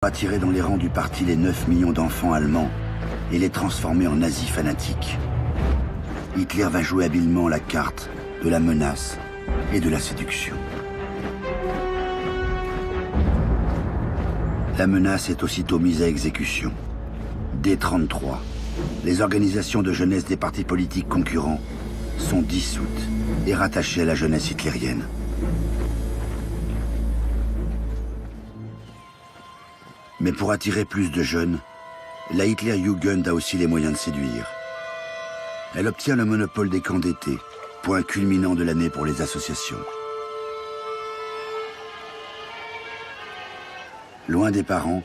Attirer dans les rangs du parti les 9 millions d'enfants allemands et les transformer en nazis fanatiques. Hitler va jouer habilement la carte de la menace et de la séduction. La menace est aussitôt mise à exécution. Dès 1933, les organisations de jeunesse des partis politiques concurrents sont dissoutes et rattachées à la jeunesse hitlérienne. Mais pour attirer plus de jeunes, la Hitlerjugend a aussi les moyens de séduire. Elle obtient le monopole des camps d'été, point culminant de l'année pour les associations. Loin des parents,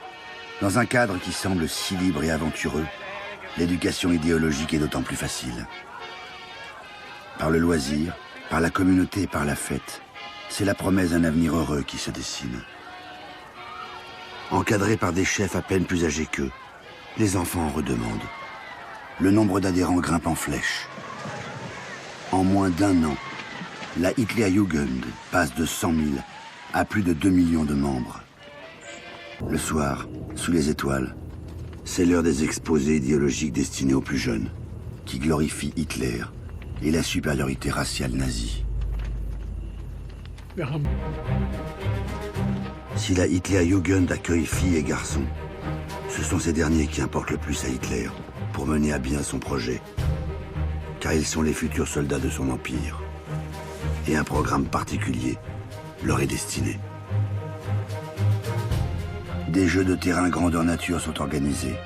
dans un cadre qui semble si libre et aventureux, l'éducation idéologique est d'autant plus facile. Par le loisir, par la communauté et par la fête, c'est la promesse d'un avenir heureux qui se dessine. Encadrés par des chefs à peine plus âgés qu'eux, les enfants en redemandent. Le nombre d'adhérents grimpe en flèche. En moins d'1 an, la Hitlerjugend passe de 100 000 à plus de 2 millions de membres. Le soir, sous les étoiles, c'est l'heure des exposés idéologiques destinés aux plus jeunes, qui glorifient Hitler et la supériorité raciale nazie. Si la Hitlerjugend accueille filles et garçons, ce sont ces derniers qui importent le plus à Hitler pour mener à bien son projet, car ils sont les futurs soldats de son empire. Et un programme particulier leur est destiné. Des jeux de terrain grandeur nature sont organisés.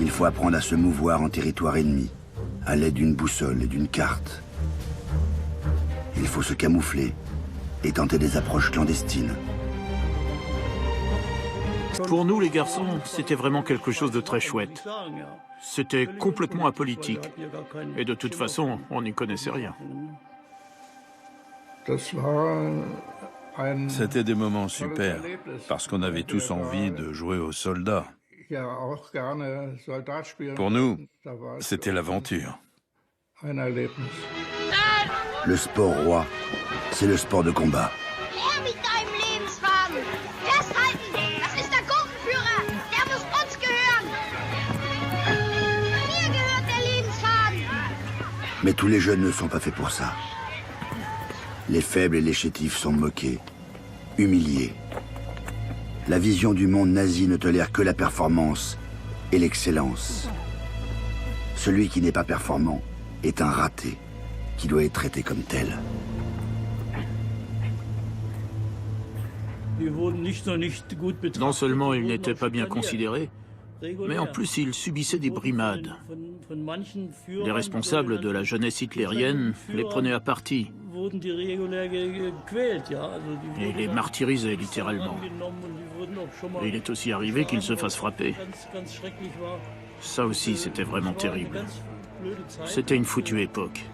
Il faut apprendre à se mouvoir en territoire ennemi, à l'aide d'une boussole et d'une carte. Il faut se camoufler et tenter des approches clandestines. Pour nous, les garçons, c'était vraiment quelque chose de très chouette. C'était complètement apolitique. Et de toute façon, on n'y connaissait rien. C'était des moments super, parce qu'on avait tous envie de jouer aux soldats. Pour nous, c'était l'aventure. Le sport roi, c'est le sport de combat. Her mit deinem Lebenswagen! Festhalten! Das ist der Gruppenführer! Der muss uns gehören! Mir gehört der Lebenswagen! Mais tous les jeunes ne sont pas faits pour ça. Les faibles et les chétifs sont moqués, humiliés. La vision du monde nazi ne tolère que la performance et l'excellence. Celui qui n'est pas performant est un raté, qui doit être traité comme tel. Non seulement ils n'étaient pas bien considérés, mais en plus ils subissaient des brimades. Les responsables de la jeunesse hitlérienne les prenaient à partie et les martyrisaient littéralement. Et il est aussi arrivé qu'ils se fassent frapper. Ça aussi, c'était vraiment terrible. C'était une foutue époque.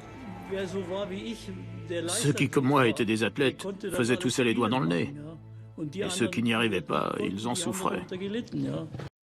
Ceux qui, comme moi, étaient des athlètes, faisaient tousser les doigts dans le nez. Et ceux qui n'y arrivaient pas, ils en souffraient.